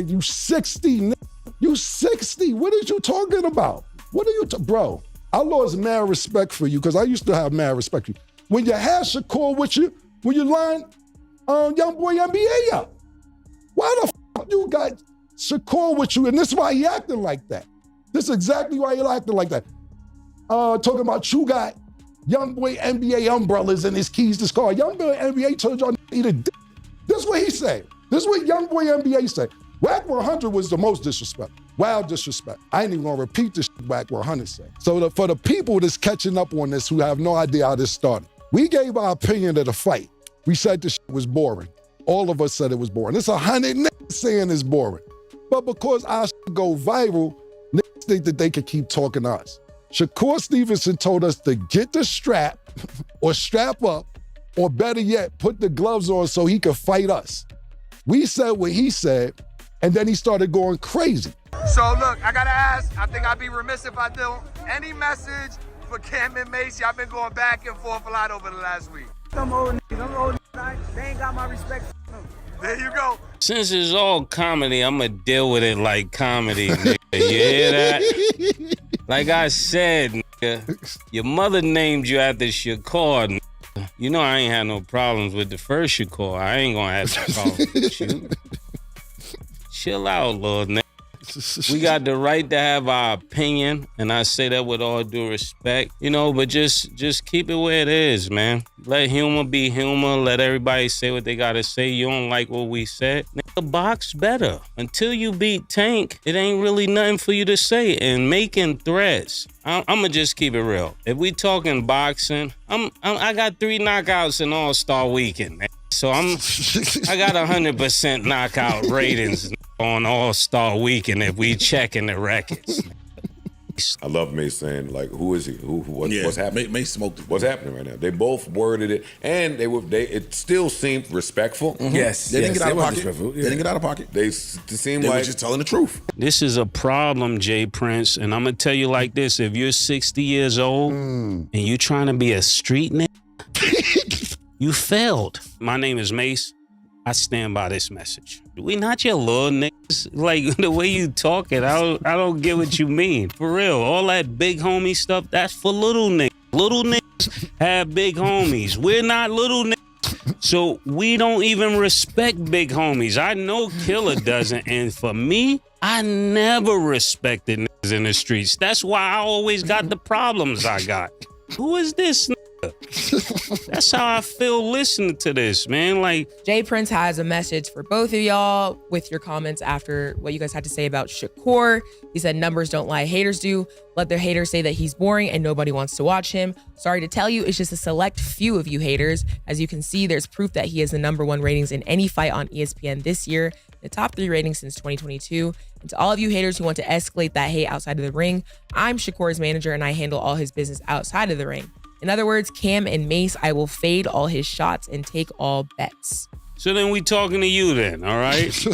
You 60, nigga. You 60. What are you talking about? What are you, bro? I lost mad respect for you because I used to have mad respect for you. When you had Shakur with you, when you lined Young Boy NBA up, why the fuck you got Shakur with you? And this is why he acting like that. This is exactly why he acting like that. Talking about you got Young Boy NBA umbrellas and his keys to his car. Young Boy NBA told y'all to eat a dick. This is what he said. This is what Young Boy NBA said. Whack 100 was the most disrespect. Wild disrespect. I ain't even gonna repeat this shit Whack 100 said. So for the people that's catching up on this who have no idea how this started, we gave our opinion of the fight. We said this shit was boring. All of us said it was boring. It's 100 niggas saying it's boring. But because our shit go viral, niggas think that they can keep talking to us. Shakur Stevenson told us to get the strap or strap up, or better yet, put the gloves on so he could fight us. We said what he said, and then he started going crazy. So look, I gotta ask, I think I'd be remiss if I don't. Any message for Cam and Mase? Y'all been going back and forth a lot over the last week. Them old niggas, they ain't got my respect. There you go. Since it's all comedy, I'm gonna deal with it like comedy, nigga. You hear that? Like I said, nigga, your mother named you after Shakur, nigga. You know I ain't had no problems with the first Shakur. I ain't gonna have no problems with you. Chill out, little nigga. We got the right to have our opinion, and I say that with all due respect, you know, but just keep it where it is, man. Let humor be humor. Let everybody say what they gotta say. You don't like what we said, nigga, box better. Until you beat Tank, it ain't really nothing for you to say. And making threats, I'ma just keep it real. If we talking boxing, I got 3 knockouts in All-Star Weekend, man. So I got 100% knockout ratings on All-Star Weekend if we checking the records. I love Mase saying, like, who is he? What's happening? Mase smoked it. What's happening right now? They both worded it, and it still seemed respectful. Mm-hmm. Yes, they didn't get out of pocket. They didn't get out of pocket. They seemed they like were just telling the truth. This is a problem, Jay Prince, and I'm gonna tell you like this: if you're 60 years old and you trying to be a street nigga, you failed. My name is Mase. I stand by this message. We not your little niggas. Like, the way you talking, I don't get what you mean. For real, all that big homie stuff, that's for little niggas. Little niggas have big homies. We're not little niggas. So we don't even respect big homies. I know Killer doesn't. And for me, I never respected niggas in the streets. That's why I always got the problems I got. Who is this nigga? That's how I feel listening to this, man. Like, Jay Prince has a message for both of y'all with your comments after what you guys had to say about Shakur. He said, numbers don't lie, haters do. Let their haters say that he's boring and nobody wants to watch him. Sorry to tell you, it's just a select few of you haters. As you can see, there's proof that he has the #1 ratings in any fight on ESPN this year, the top 3 ratings since 2022. And to all of you haters who want to escalate that hate outside of the ring, I'm Shakur's manager and I handle all his business outside of the ring. In other words, Cam and Mase, I will fade all his shots and take all bets. so then we talking to you then, all right?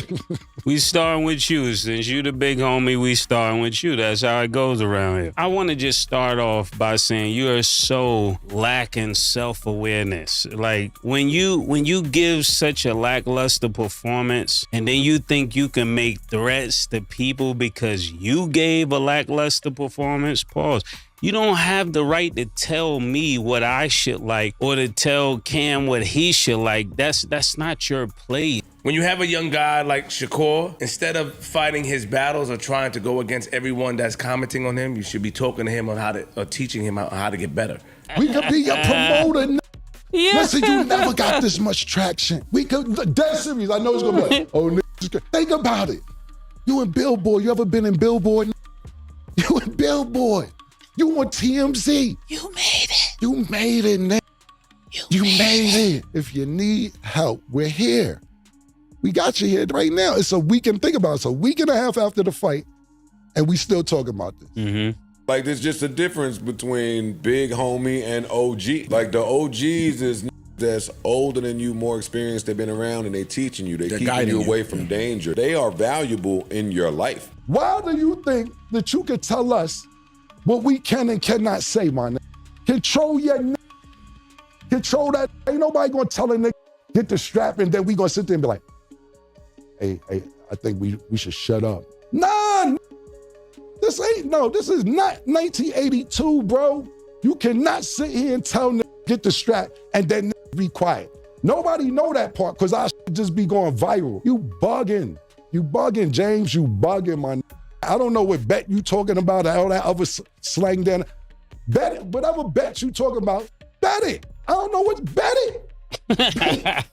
We starting with you. Since you the big homie, we starting with you. That's how it goes around here. I want to just start off by saying you are so lacking self-awareness. Like, when you give such a lackluster performance and then you think you can make threats to people because you gave a lackluster performance, pause. You don't have the right to tell me what I should like or to tell Cam what he should like. That's not your place. When you have a young guy like Shakur, instead of fighting his battles or trying to go against everyone that's commenting on him, you should be talking to him on or teaching him how to get better. We could be your promoter. Yeah. Listen, you never got this much traction. We could, dead serious. I know it's gonna be like, oh, niggas, think about it. You in Billboard. You ever been in Billboard? You in Billboard. You on TMZ. You made it. You made it, nigga. You made it. If you need help, we're here. We got you here right now. It's a week and think about it. It's a week and a half after the fight, and we still talking about this. Mm-hmm. Like, there's just a difference between big homie and OG. Like, the OGs is that's older than you, more experienced. They've been around and they teaching you. They're keeping you away from danger. They are valuable in your life. Why do you think that you could tell us what we can and cannot say, my nigga? Control your nigga. Control that. Ain't nobody gonna tell a nigga, get the strap, and then we gonna sit there and be like, hey, I think we should shut up. Nah, this is not 1982, bro. You cannot sit here and tell niggas get the strap and then be quiet. Nobody know that part because I should just be going viral. You bugging, James, you bugging, my nigga. I don't know what bet you talking about, all that other slang then. Bet it, whatever bet you talking about, bet it. I don't know what, bet it. Bet it.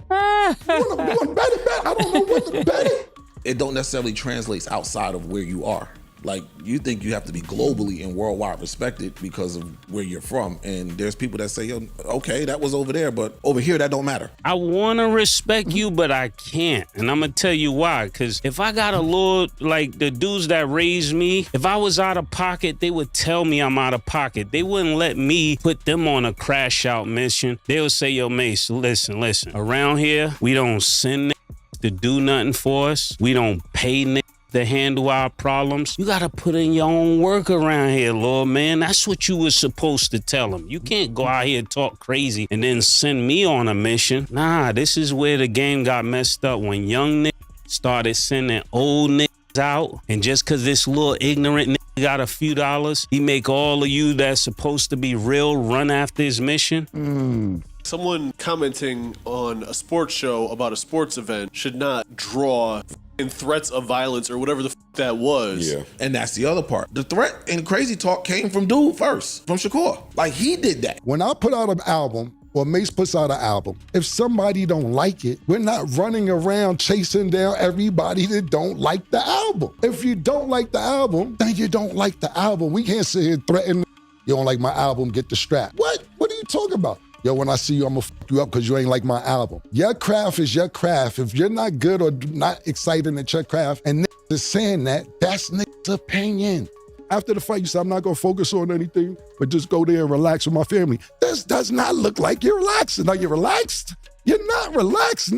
You want to bet it? I don't know what to bet it. It don't necessarily translate outside of where you are. Like, you think you have to be globally and worldwide respected because of where you're from. And there's people that say, yo, okay, that was over there, but over here, that don't matter. I want to respect you, but I can't. And I'm going to tell you why. Because if I got a lord, like the dudes that raised me, if I was out of pocket, they would tell me I'm out of pocket. They wouldn't let me put them on a crash out mission. They would say, yo, Mase, listen. Around here, we don't send niggas to do nothing for us. We don't pay niggas to handle our problems. You gotta put in your own work around here, Lord, man. That's what you was supposed to tell them. You can't go out here and talk crazy and then send me on a mission. Nah, this is where the game got messed up when young niggas started sending old niggas out. And just cause this little ignorant nigga got a few dollars, he make all of you that's supposed to be real run after his mission. Someone commenting on a sports show about a sports event should not draw threats of violence or whatever the that was. Yeah. And that's the other part. The threat and crazy talk came from dude first, from Shakur. Like, he did that. When I put out an album, or Mase puts out an album, if somebody don't like it, we're not running around chasing down everybody that don't like the album. If you don't like the album, then you don't like the album. We can't sit here and threaten, you don't like my album, get the strap. What? What are you talking about? Yo, when I see you, I'm gonna fuck you up because you ain't like my album. Your craft is your craft. If you're not good or not excited at your craft, and niggas is saying that, that's niggas' opinion. After the fight, you said, I'm not gonna focus on anything, but just go there and relax with my family. This does not look like you're relaxing. Are you relaxed? You're not relaxed.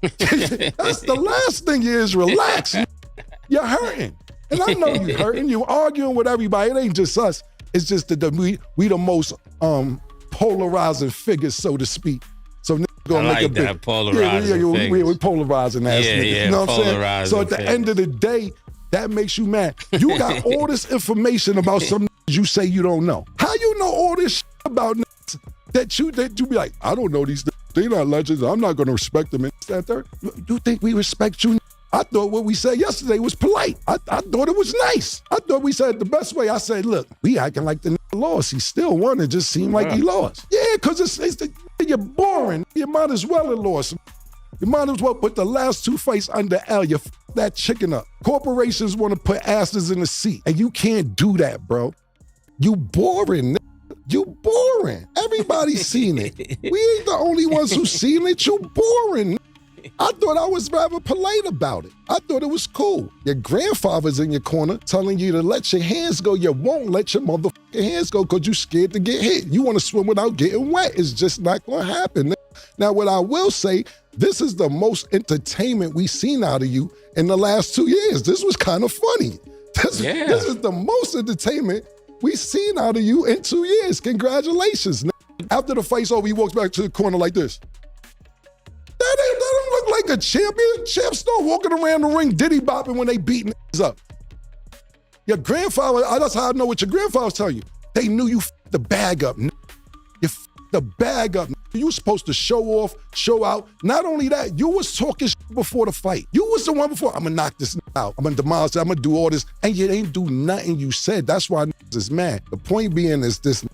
That's the last thing you is relax. You're hurting. And I know you're hurting. You're arguing with everybody. It ain't just us. It's just that we the most polarizing figures, so to speak. So niggas gonna make a big polarizing we polarizing ass niggas. Yeah, you know what I'm saying? So at the end of the day, that makes you mad. You got all this information about some niggas you say you don't know. How you know all this shit about niggas that you be like, I don't know these niggas. They're not legends. I'm not gonna respect them. And that third. You think we respect you? I thought what we said yesterday was polite. I thought it was nice. I thought we said it the best way. I said, look, we acting like the nigga lost. He still won. It just seemed like he lost. Yeah, because you're boring. You might as well have lost. You might as well put the last two fights under L. You f that chicken up. Corporations want to put asses in the seat, and you can't do that, bro. You boring, nigga. You boring. Everybody's seen it. We ain't the only ones who seen it. You boring. I thought I was rather polite about it. I thought it was cool. Your grandfather's in your corner telling you to let your hands go. You won't let your motherfucking hands go because you're scared to get hit. You want to swim without getting wet. It's just not going to happen. Now, what I will say, this is the most entertainment we've seen out of you in the last 2 years. This was kind of funny. This is the most entertainment we've seen out of you in 2 years. Congratulations. After the fight's over, he walks back to the corner like this. That don't look like a champion. Champs start walking around the ring diddy bopping when they beating niggas up. Your grandfather, that's how I know what your grandfather was telling you. They knew you f***ed the bag up. You f***ed the bag up. You were supposed to show off, show out. Not only that, you was talking shit before the fight. You was the one before, I'm gonna knock this out. I'm gonna demolish it, I'm gonna do all this. And you ain't do nothing you said. That's why niggas is mad. The point being is this,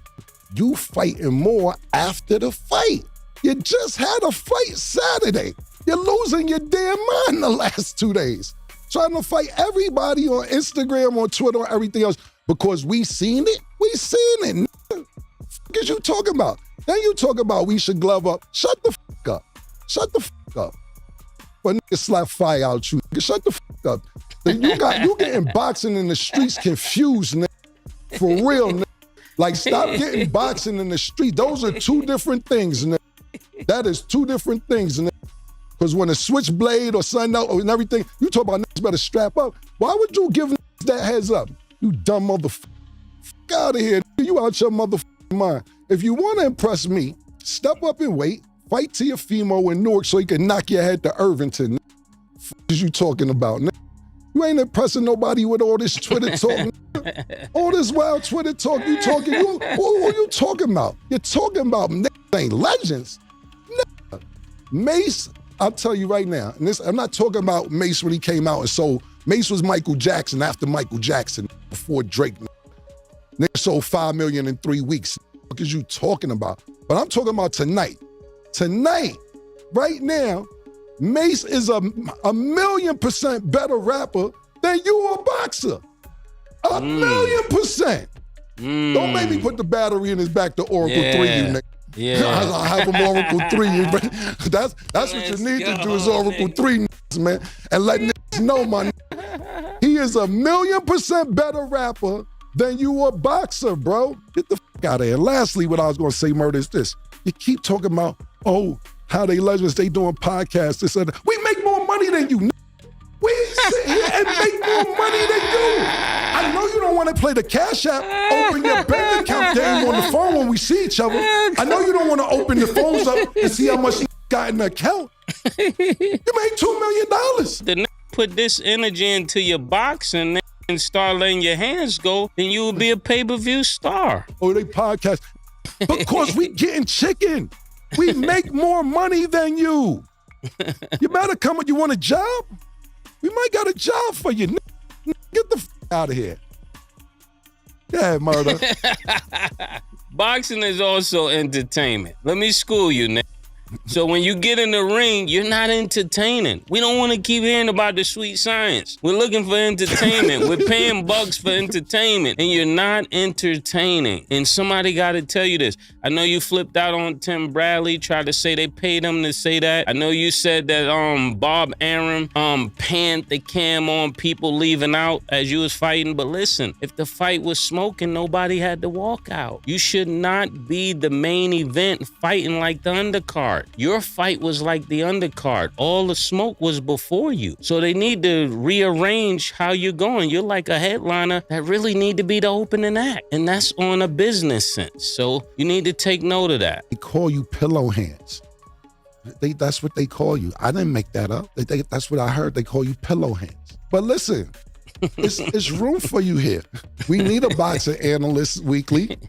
you fighting more after the fight. You just had a fight Saturday. You're losing your damn mind the last 2 days. Trying to fight everybody on Instagram, on Twitter, or everything else because we seen it. We seen it. What is you talking about? Then you talk about we should glove up. Shut the fuck up. Shut the fuck up. But nigga slap fire out you. Nigga, shut the fuck up. You getting boxing in the streets confused, nigga. For real, nigga. Like, stop getting boxing in the street. Those are two different things, nigga. That is two different things, nigga. Because when a switchblade or something else and everything, you talk about niggas better strap up. Why would you give niggas that heads up? You dumb motherfucker. Fuck out of here. You out your motherfucking mind. If you want to impress me, step up and wait. Fight Teofimo in Newark so he can knock your head to Irvington. What is you talking about? You ain't impressing nobody with all this Twitter talk. All this wild Twitter talk you talking. Who you talking about? You're talking about niggas ain't legends. Mase, I'll tell you right now, and I'm not talking about Mase when he came out and sold. Mase was Michael Jackson after Michael Jackson, before Drake. Nigga sold 5 million in 3 weeks. What is you talking about? But I'm talking about tonight. Tonight, right now, Mase is a 1,000,000% better rapper than you a boxer. 1,000,000%. Don't make me put the battery in his back to Oracle 3, you nigga. Yeah. I have him Oracle 3. That's what you need to do is Oracle 3, man. And let niggas know, my nigga. He is 1,000,000% better rapper than you a boxer, bro. Get the fuck out of here. Lastly, what I was going to say, Murder, is this. You keep talking about, how they legends, they doing podcasts, this and that. We make more money than you. We sit here and make more money than you. I know you don't want to play the Cash App, open your bank account game on the phone when we see each other. I know you don't want to open the phones up and see how much you got in the account. You made $2 million. The put this energy into your boxing and start letting your hands go, then you will be a pay-per-view star. Oh, they podcast. Because we getting chicken. We make more money than you. You better come when you want a job. We might got a job for you. Get the out of here. Yeah, Murder. Boxing is also entertainment. Let me school you, Nick. So when you get in the ring, you're not entertaining. We don't want to keep hearing about the sweet science. We're looking for entertainment. We're paying bucks for entertainment, and you're not entertaining. And somebody got to tell you this. I know you flipped out on Tim Bradley, tried to say they paid him to say that. I know you said that Bob Arum panned the cam on people leaving out as you was fighting. But listen, if the fight was smoking, nobody had to walk out. You should not be the main event fighting like the undercard. Your fight was like the undercard. All the smoke was before you. So they need to rearrange how you're going. You're like a headliner that really need to be the opening act. And that's on a business sense. So you need to take note of that. They call you pillow hands. That's what they call you. I didn't make that up. That's what I heard. They call you pillow hands. But listen, it's room for you here. We need a boxing analyst weekly.